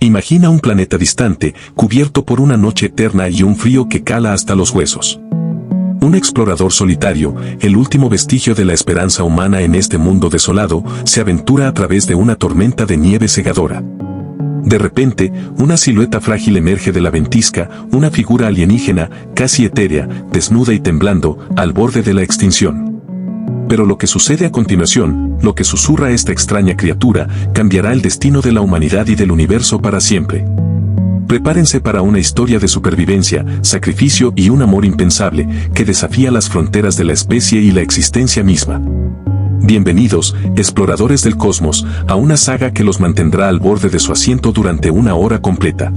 Imagina un planeta distante, cubierto por una noche eterna y un frío que cala hasta los huesos. Un explorador solitario, el último vestigio de la esperanza humana en este mundo desolado, se aventura a través de una tormenta de nieve cegadora. De repente, una silueta frágil emerge de la ventisca, una figura alienígena, casi etérea, desnuda y temblando, al borde de la extinción. Pero lo que sucede a continuación, lo que susurra esta extraña criatura, cambiará el destino de la humanidad y del universo para siempre. Prepárense para una historia de supervivencia, sacrificio y un amor impensable, que desafía las fronteras de la especie y la existencia misma. Bienvenidos, exploradores del cosmos, a una saga que los mantendrá al borde de su asiento durante una hora completa.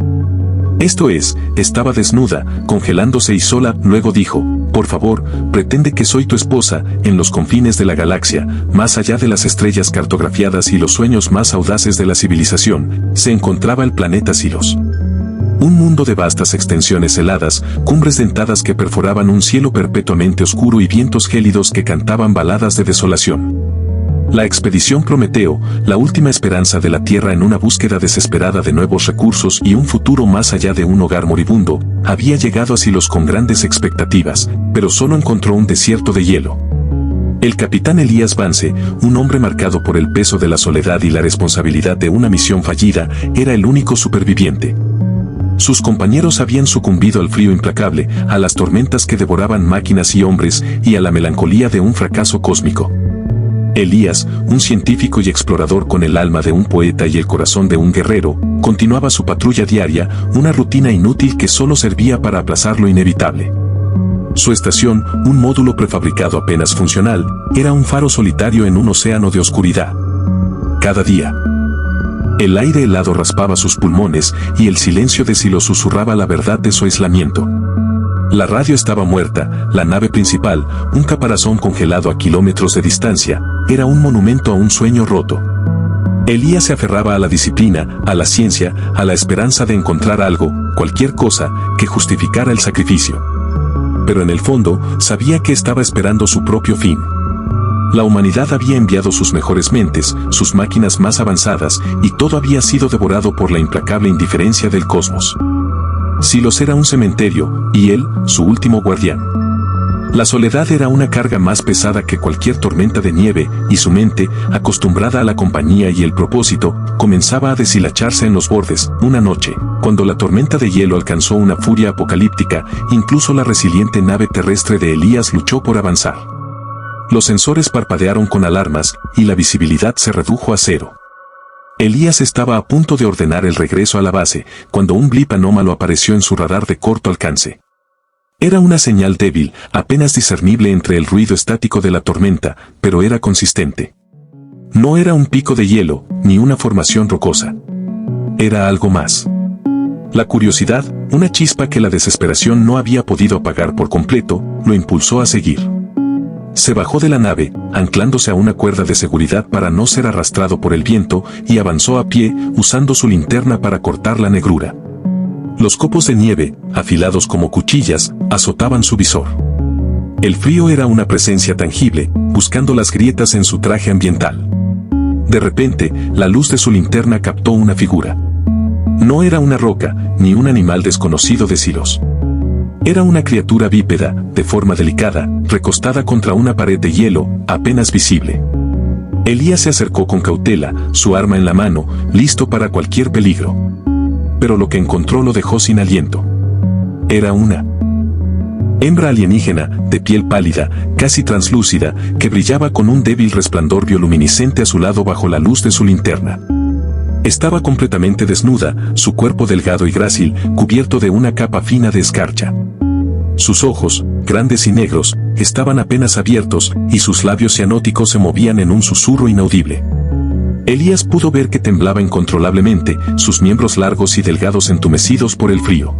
Esto es, estaba desnuda, congelándose y sola, luego dijo, por favor, pretende que soy tu esposa, en los confines de la galaxia, más allá de las estrellas cartografiadas y los sueños más audaces de la civilización, se encontraba el planeta Silos. Un mundo de vastas extensiones heladas, cumbres dentadas que perforaban un cielo perpetuamente oscuro y vientos gélidos que cantaban baladas de desolación. La expedición Prometeo, la última esperanza de la Tierra en una búsqueda desesperada de nuevos recursos y un futuro más allá de un hogar moribundo, había llegado a Silos con grandes expectativas, pero solo encontró un desierto de hielo. El capitán Elías Vance, un hombre marcado por el peso de la soledad y la responsabilidad de una misión fallida, era el único superviviente. Sus compañeros habían sucumbido al frío implacable, a las tormentas que devoraban máquinas y hombres, y a la melancolía de un fracaso cósmico. Elías, un científico y explorador con el alma de un poeta y el corazón de un guerrero, continuaba su patrulla diaria, una rutina inútil que solo servía para aplazar lo inevitable. Su estación, un módulo prefabricado apenas funcional, era un faro solitario en un océano de oscuridad. Cada día, el aire helado raspaba sus pulmones y el silencio de Silos susurraba la verdad de su aislamiento. La radio estaba muerta, la nave principal, un caparazón congelado a kilómetros de distancia, era un monumento a un sueño roto. Elías se aferraba a la disciplina, a la ciencia, a la esperanza de encontrar algo, cualquier cosa, que justificara el sacrificio. Pero en el fondo, sabía que estaba esperando su propio fin. La humanidad había enviado sus mejores mentes, sus máquinas más avanzadas, y todo había sido devorado por la implacable indiferencia del cosmos. Silos era un cementerio, y él, su último guardián. La soledad era una carga más pesada que cualquier tormenta de nieve, y su mente, acostumbrada a la compañía y el propósito, comenzaba a deshilacharse en los bordes. Una noche, cuando la tormenta de hielo alcanzó una furia apocalíptica, incluso la resiliente nave terrestre de Elías luchó por avanzar. Los sensores parpadearon con alarmas, y la visibilidad se redujo a cero. Elías estaba a punto de ordenar el regreso a la base, cuando un blip anómalo apareció en su radar de corto alcance. Era una señal débil, apenas discernible entre el ruido estático de la tormenta, pero era consistente. No era un pico de hielo, ni una formación rocosa. Era algo más. La curiosidad, una chispa que la desesperación no había podido apagar por completo, lo impulsó a seguir. Se bajó de la nave, anclándose a una cuerda de seguridad para no ser arrastrado por el viento, y avanzó a pie, usando su linterna para cortar la negrura. Los copos de nieve, afilados como cuchillas, azotaban su visor. El frío era una presencia tangible, buscando las grietas en su traje ambiental. De repente, la luz de su linterna captó una figura. No era una roca, ni un animal desconocido de Silos. Era una criatura bípeda, de forma delicada, recostada contra una pared de hielo, apenas visible. Elías se acercó con cautela, su arma en la mano, listo para cualquier peligro. Pero lo que encontró lo dejó sin aliento. Era una hembra alienígena, de piel pálida, casi translúcida, que brillaba con un débil resplandor bioluminiscente a su lado bajo la luz de su linterna. Estaba completamente desnuda, su cuerpo delgado y grácil, cubierto de una capa fina de escarcha. Sus ojos, grandes y negros, estaban apenas abiertos, y sus labios cianóticos se movían en un susurro inaudible. Elías pudo ver que temblaba incontrolablemente, sus miembros largos y delgados entumecidos por el frío.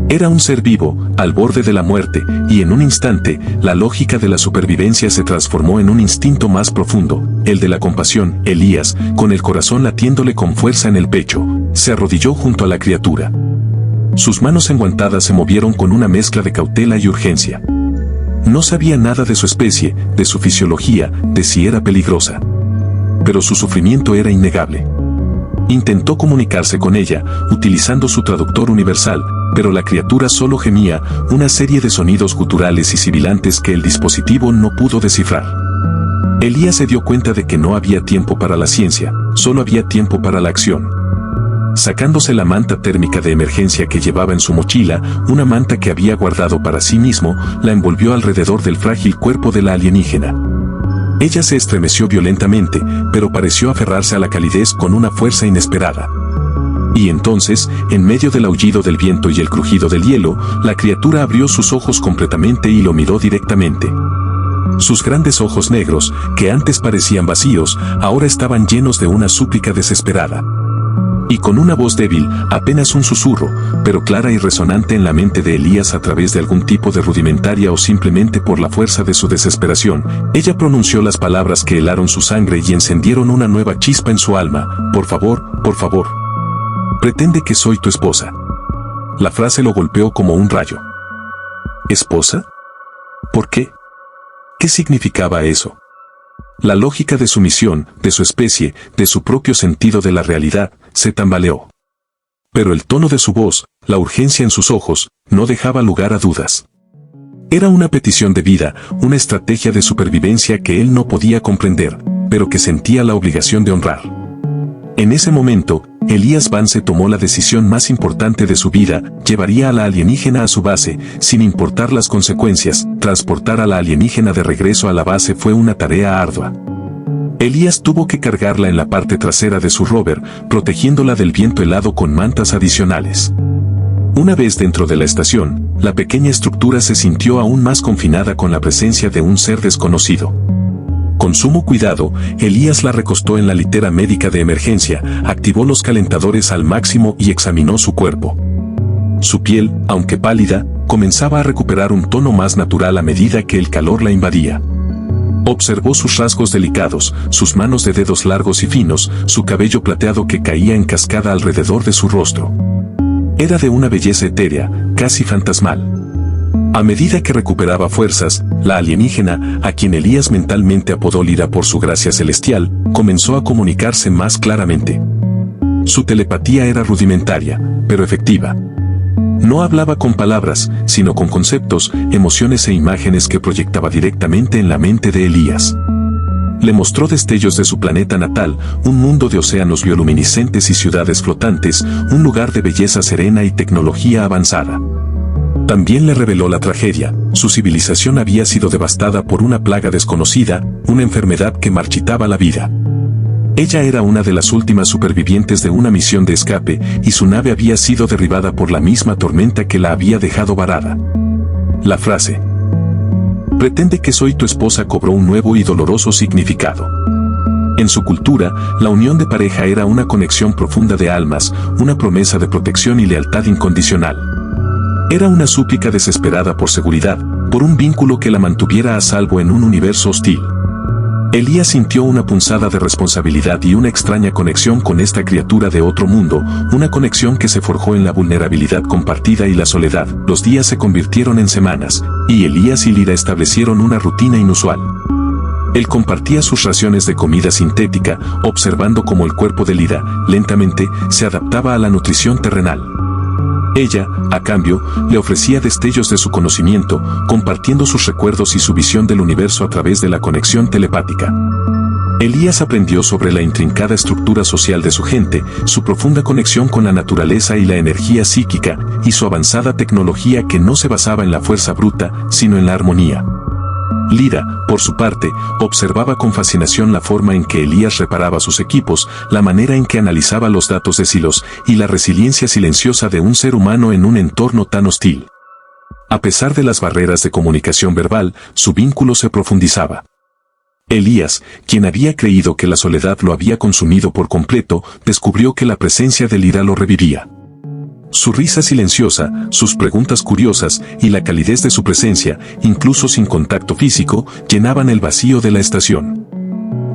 Era un ser vivo, al borde de la muerte, y en un instante, la lógica de la supervivencia se transformó en un instinto más profundo, el de la compasión. Elías, con el corazón latiéndole con fuerza en el pecho, se arrodilló junto a la criatura. Sus manos enguantadas se movieron con una mezcla de cautela y urgencia. No sabía nada de su especie, de su fisiología, de si era peligrosa. Pero su sufrimiento era innegable. Intentó comunicarse con ella, utilizando su traductor universal, pero la criatura solo gemía una serie de sonidos guturales y sibilantes que el dispositivo no pudo descifrar. Elías se dio cuenta de que no había tiempo para la ciencia, solo había tiempo para la acción. Sacándose la manta térmica de emergencia que llevaba en su mochila, una manta que había guardado para sí mismo, la envolvió alrededor del frágil cuerpo de la alienígena. Ella se estremeció violentamente, pero pareció aferrarse a la calidez con una fuerza inesperada. Y entonces, en medio del aullido del viento y el crujido del hielo, la criatura abrió sus ojos completamente y lo miró directamente. Sus grandes ojos negros, que antes parecían vacíos, ahora estaban llenos de una súplica desesperada. Y con una voz débil, apenas un susurro, pero clara y resonante en la mente de Elías a través de algún tipo de rudimentaria o simplemente por la fuerza de su desesperación, ella pronunció las palabras que helaron su sangre y encendieron una nueva chispa en su alma: por favor, por favor. Pretende que soy tu esposa. La frase lo golpeó como un rayo. ¿Esposa? ¿Por qué? ¿Qué significaba eso? La lógica de su misión, de su especie, de su propio sentido de la realidad, se tambaleó. Pero el tono de su voz, la urgencia en sus ojos, no dejaba lugar a dudas. Era una petición de vida, una estrategia de supervivencia que él no podía comprender, pero que sentía la obligación de honrar. En ese momento, Elías Vance tomó la decisión más importante de su vida: llevaría a la alienígena a su base, sin importar las consecuencias. Transportar a la alienígena de regreso a la base fue una tarea ardua. Elías tuvo que cargarla en la parte trasera de su rover, protegiéndola del viento helado con mantas adicionales. Una vez dentro de la estación, la pequeña estructura se sintió aún más confinada con la presencia de un ser desconocido. Con sumo cuidado, Elías la recostó en la litera médica de emergencia, activó los calentadores al máximo y examinó su cuerpo. Su piel, aunque pálida, comenzaba a recuperar un tono más natural a medida que el calor la invadía. Observó sus rasgos delicados, sus manos de dedos largos y finos, su cabello plateado que caía en cascada alrededor de su rostro. Era de una belleza etérea, casi fantasmal. A medida que recuperaba fuerzas, la alienígena, a quien Elías mentalmente apodó Lyra por su gracia celestial, comenzó a comunicarse más claramente. Su telepatía era rudimentaria, pero efectiva. No hablaba con palabras, sino con conceptos, emociones e imágenes que proyectaba directamente en la mente de Elías. Le mostró destellos de su planeta natal, un mundo de océanos bioluminiscentes y ciudades flotantes, un lugar de belleza serena y tecnología avanzada. También le reveló la tragedia: su civilización había sido devastada por una plaga desconocida, una enfermedad que marchitaba la vida. Ella era una de las últimas supervivientes de una misión de escape, y su nave había sido derribada por la misma tormenta que la había dejado varada. La frase "pretende que soy tu esposa" cobró un nuevo y doloroso significado. En su cultura, la unión de pareja era una conexión profunda de almas, una promesa de protección y lealtad incondicional. Era una súplica desesperada por seguridad, por un vínculo que la mantuviera a salvo en un universo hostil. Elías sintió una punzada de responsabilidad y una extraña conexión con esta criatura de otro mundo, una conexión que se forjó en la vulnerabilidad compartida y la soledad. Los días se convirtieron en semanas, y Elías y Lyra establecieron una rutina inusual. Él compartía sus raciones de comida sintética, observando cómo el cuerpo de Lyra, lentamente, se adaptaba a la nutrición terrenal. Ella, a cambio, le ofrecía destellos de su conocimiento, compartiendo sus recuerdos y su visión del universo a través de la conexión telepática. Elías aprendió sobre la intrincada estructura social de su gente, su profunda conexión con la naturaleza y la energía psíquica, y su avanzada tecnología que no se basaba en la fuerza bruta, sino en la armonía. Lyra, por su parte, observaba con fascinación la forma en que Elías reparaba sus equipos, la manera en que analizaba los datos de silos, y la resiliencia silenciosa de un ser humano en un entorno tan hostil. A pesar de las barreras de comunicación verbal, su vínculo se profundizaba. Elías, quien había creído que la soledad lo había consumido por completo, descubrió que la presencia de Lyra lo revivía. Su risa silenciosa, sus preguntas curiosas y la calidez de su presencia, incluso sin contacto físico, llenaban el vacío de la estación.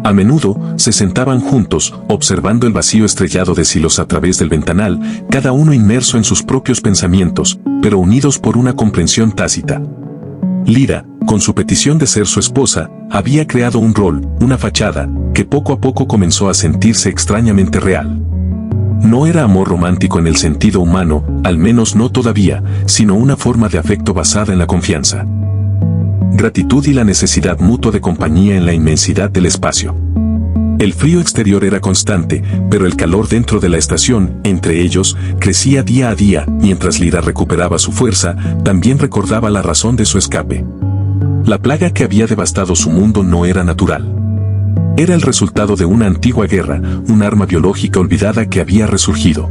A menudo, se sentaban juntos, observando el vacío estrellado de silos a través del ventanal, cada uno inmerso en sus propios pensamientos, pero unidos por una comprensión tácita. Lyra, con su petición de ser su esposa, había creado un rol, una fachada, que poco a poco comenzó a sentirse extrañamente real. No era amor romántico en el sentido humano, al menos no todavía, sino una forma de afecto basada en la confianza, gratitud y la necesidad mutua de compañía en la inmensidad del espacio. El frío exterior era constante, pero el calor dentro de la estación, entre ellos, crecía día a día. Mientras Lyra recuperaba su fuerza, también recordaba la razón de su escape. La plaga que había devastado su mundo no era natural. Era el resultado de una antigua guerra, un arma biológica olvidada que había resurgido.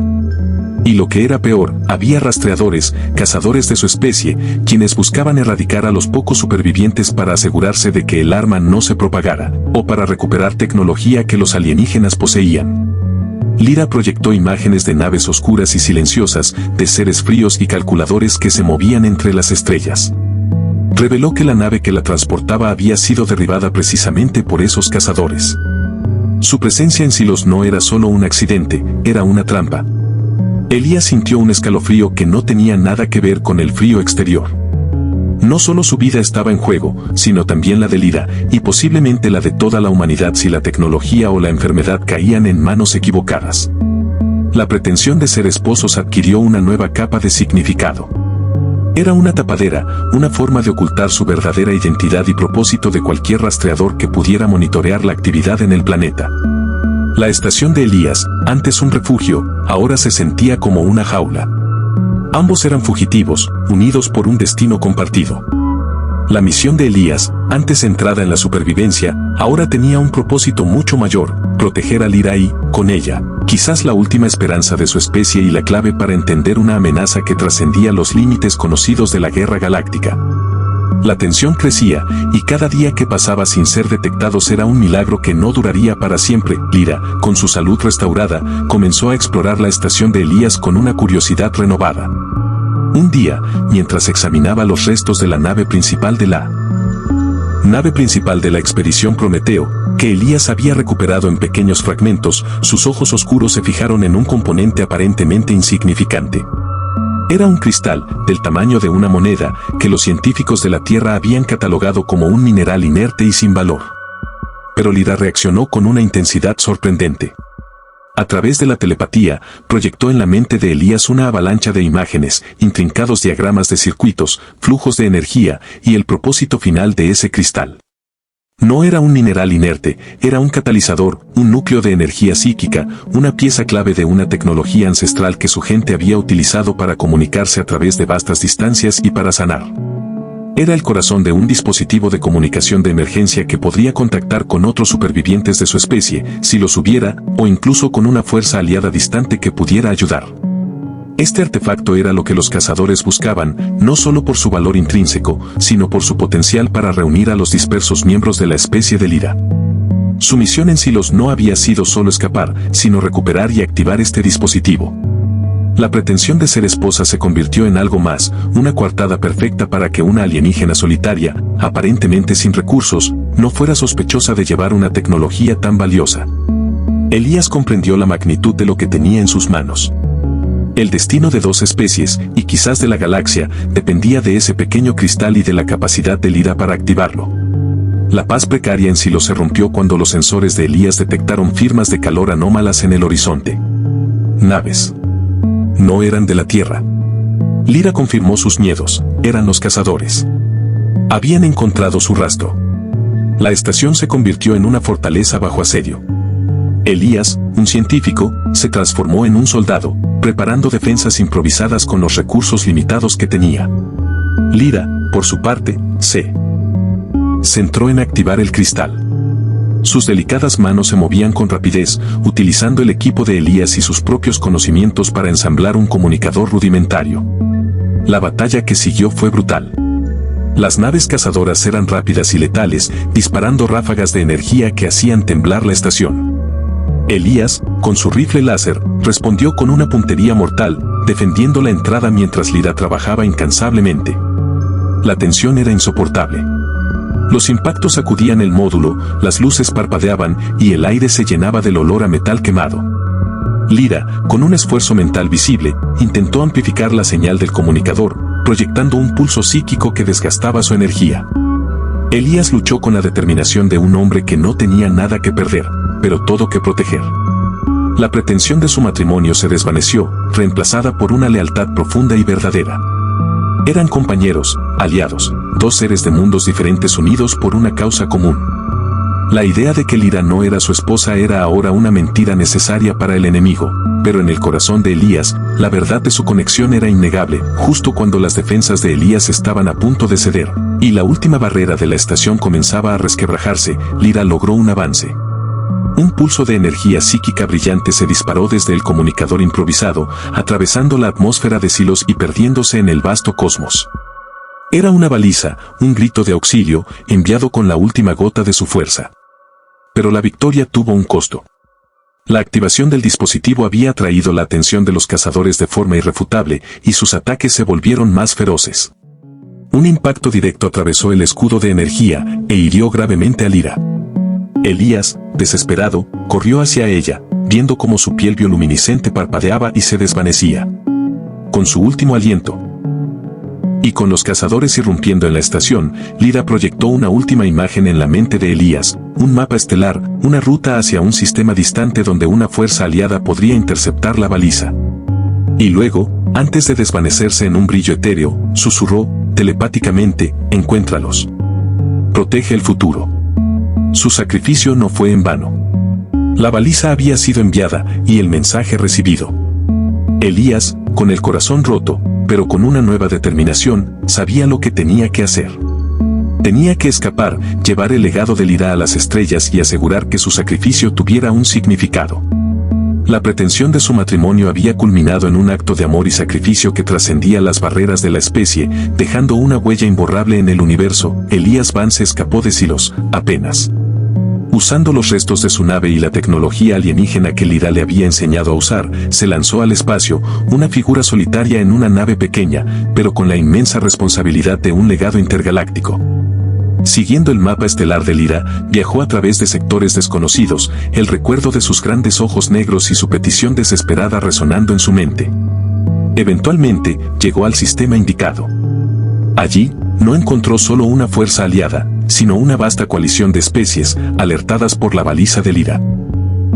Y lo que era peor, había rastreadores, cazadores de su especie, quienes buscaban erradicar a los pocos supervivientes para asegurarse de que el arma no se propagara, o para recuperar tecnología que los alienígenas poseían. Lyra proyectó imágenes de naves oscuras y silenciosas, de seres fríos y calculadores que se movían entre las estrellas. Reveló que la nave que la transportaba había sido derribada precisamente por esos cazadores. Su presencia en Silos no era solo un accidente, era una trampa. Elías sintió un escalofrío que no tenía nada que ver con el frío exterior. No solo su vida estaba en juego, sino también la de Lyra, y posiblemente la de toda la humanidad si la tecnología o la enfermedad caían en manos equivocadas. La pretensión de ser esposos adquirió una nueva capa de significado. Era una tapadera, una forma de ocultar su verdadera identidad y propósito de cualquier rastreador que pudiera monitorear la actividad en el planeta. La estación de Elías, antes un refugio, ahora se sentía como una jaula. Ambos eran fugitivos, unidos por un destino compartido. La misión de Elías, antes centrada en la supervivencia, ahora tenía un propósito mucho mayor: proteger a Lyra y, con ella, quizás la última esperanza de su especie y la clave para entender una amenaza que trascendía los límites conocidos de la guerra galáctica. La tensión crecía, y cada día que pasaba sin ser detectados era un milagro que no duraría para siempre. Lyra, con su salud restaurada, comenzó a explorar la estación de Elías con una curiosidad renovada. Un día, mientras examinaba los restos de la nave principal de la expedición Prometeo, que Elías había recuperado en pequeños fragmentos, sus ojos oscuros se fijaron en un componente aparentemente insignificante. Era un cristal, del tamaño de una moneda, que los científicos de la Tierra habían catalogado como un mineral inerte y sin valor. Pero Lyra reaccionó con una intensidad sorprendente. A través de la telepatía, proyectó en la mente de Elías una avalancha de imágenes, intrincados diagramas de circuitos, flujos de energía, y el propósito final de ese cristal. No era un mineral inerte, era un catalizador, un núcleo de energía psíquica, una pieza clave de una tecnología ancestral que su gente había utilizado para comunicarse a través de vastas distancias y para sanar. Era el corazón de un dispositivo de comunicación de emergencia que podría contactar con otros supervivientes de su especie, si los hubiera, o incluso con una fuerza aliada distante que pudiera ayudar. Este artefacto era lo que los cazadores buscaban, no solo por su valor intrínseco, sino por su potencial para reunir a los dispersos miembros de la especie de Lyra. Su misión en Silos no había sido solo escapar, sino recuperar y activar este dispositivo. La pretensión de ser esposa se convirtió en algo más, una coartada perfecta para que una alienígena solitaria, aparentemente sin recursos, no fuera sospechosa de llevar una tecnología tan valiosa. Elías comprendió la magnitud de lo que tenía en sus manos. El destino de dos especies, y quizás de la galaxia, dependía de ese pequeño cristal y de la capacidad de Lyra para activarlo. La paz precaria en Silos se rompió cuando los sensores de Elías detectaron firmas de calor anómalas en el horizonte. Naves. No eran de la Tierra. Lyra confirmó sus miedos, eran los cazadores. Habían encontrado su rastro. La estación se convirtió en una fortaleza bajo asedio. Elías, un científico, se transformó en un soldado, preparando defensas improvisadas con los recursos limitados que tenía. Lyra, por su parte, se centró en activar el cristal. Sus delicadas manos se movían con rapidez, utilizando el equipo de Elías y sus propios conocimientos para ensamblar un comunicador rudimentario. La batalla que siguió fue brutal. Las naves cazadoras eran rápidas y letales, disparando ráfagas de energía que hacían temblar la estación. Elías, con su rifle láser, respondió con una puntería mortal, defendiendo la entrada mientras Lyra trabajaba incansablemente. La tensión era insoportable. Los impactos sacudían el módulo, las luces parpadeaban y el aire se llenaba del olor a metal quemado. Lyra, con un esfuerzo mental visible, intentó amplificar la señal del comunicador, proyectando un pulso psíquico que desgastaba su energía. Elías luchó con la determinación de un hombre que no tenía nada que perder, pero todo que proteger. La pretensión de su matrimonio se desvaneció, reemplazada por una lealtad profunda y verdadera. Eran compañeros, aliados, dos seres de mundos diferentes unidos por una causa común. La idea de que Lira no era su esposa era ahora una mentira necesaria para el enemigo, pero en el corazón de Elías, la verdad de su conexión era innegable, justo cuando las defensas de Elías estaban a punto de ceder, y la última barrera de la estación comenzaba a resquebrajarse, Lira logró un avance. Un pulso de energía psíquica brillante se disparó desde el comunicador improvisado, atravesando la atmósfera de Silos y perdiéndose en el vasto cosmos. Era una baliza, un grito de auxilio, enviado con la última gota de su fuerza. Pero la victoria tuvo un costo. La activación del dispositivo había atraído la atención de los cazadores de forma irrefutable, y sus ataques se volvieron más feroces. Un impacto directo atravesó el escudo de energía, e hirió gravemente a Lira. Elías, desesperado, corrió hacia ella, viendo cómo su piel bioluminiscente parpadeaba y se desvanecía. Con su último aliento, y con los cazadores irrumpiendo en la estación, Lira proyectó una última imagen en la mente de Elías, un mapa estelar, una ruta hacia un sistema distante donde una fuerza aliada podría interceptar la baliza. Y luego, antes de desvanecerse en un brillo etéreo, susurró, telepáticamente, encuéntralos. Protege el futuro. Su sacrificio no fue en vano. La baliza había sido enviada, y el mensaje recibido. Elías, con el corazón roto, pero con una nueva determinación, sabía lo que tenía que hacer. Tenía que escapar, llevar el legado de Lira a las estrellas y asegurar que su sacrificio tuviera un significado. La pretensión de su matrimonio había culminado en un acto de amor y sacrificio que trascendía las barreras de la especie, dejando una huella imborrable en el universo. Elías Van se escapó de Silos, apenas. Usando los restos de su nave y la tecnología alienígena que Lira le había enseñado a usar, se lanzó al espacio, una figura solitaria en una nave pequeña, pero con la inmensa responsabilidad de un legado intergaláctico. Siguiendo el mapa estelar de Lira, viajó a través de sectores desconocidos, el recuerdo de sus grandes ojos negros y su petición desesperada resonando en su mente. Eventualmente, llegó al sistema indicado. Allí, no encontró solo una fuerza aliada, sino una vasta coalición de especies, alertadas por la baliza de Lira.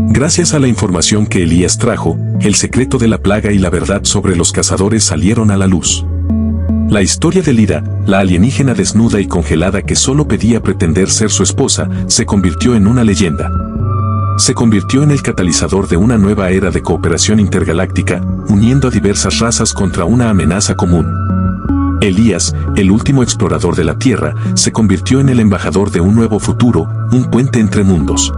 Gracias a la información que Elías trajo, el secreto de la plaga y la verdad sobre los cazadores salieron a la luz. La historia de Lira, la alienígena desnuda y congelada que solo pedía pretender ser su esposa, se convirtió en una leyenda. Se convirtió en el catalizador de una nueva era de cooperación intergaláctica, uniendo a diversas razas contra una amenaza común. Elías, el último explorador de la Tierra, se convirtió en el embajador de un nuevo futuro, un puente entre mundos.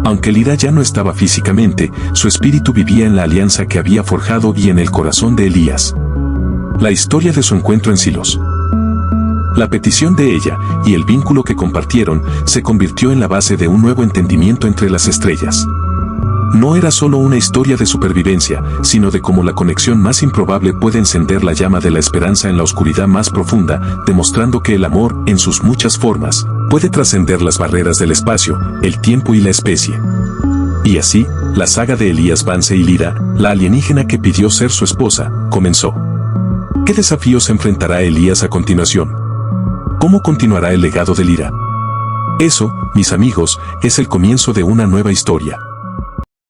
Aunque Lira ya no estaba físicamente, su espíritu vivía en la alianza que había forjado y en el corazón de Elías. La historia de su encuentro en Silos, la petición de ella y el vínculo que compartieron se convirtió en la base de un nuevo entendimiento entre las estrellas. No era solo una historia de supervivencia, sino de cómo la conexión más improbable puede encender la llama de la esperanza en la oscuridad más profunda, demostrando que el amor, en sus muchas formas, puede trascender las barreras del espacio, el tiempo y la especie. Y así, la saga de Elías Vance y Lira, la alienígena que pidió ser su esposa, comenzó. ¿Qué desafíos enfrentará Elías a continuación? ¿Cómo continuará el legado de Lira? Eso, mis amigos, es el comienzo de una nueva historia.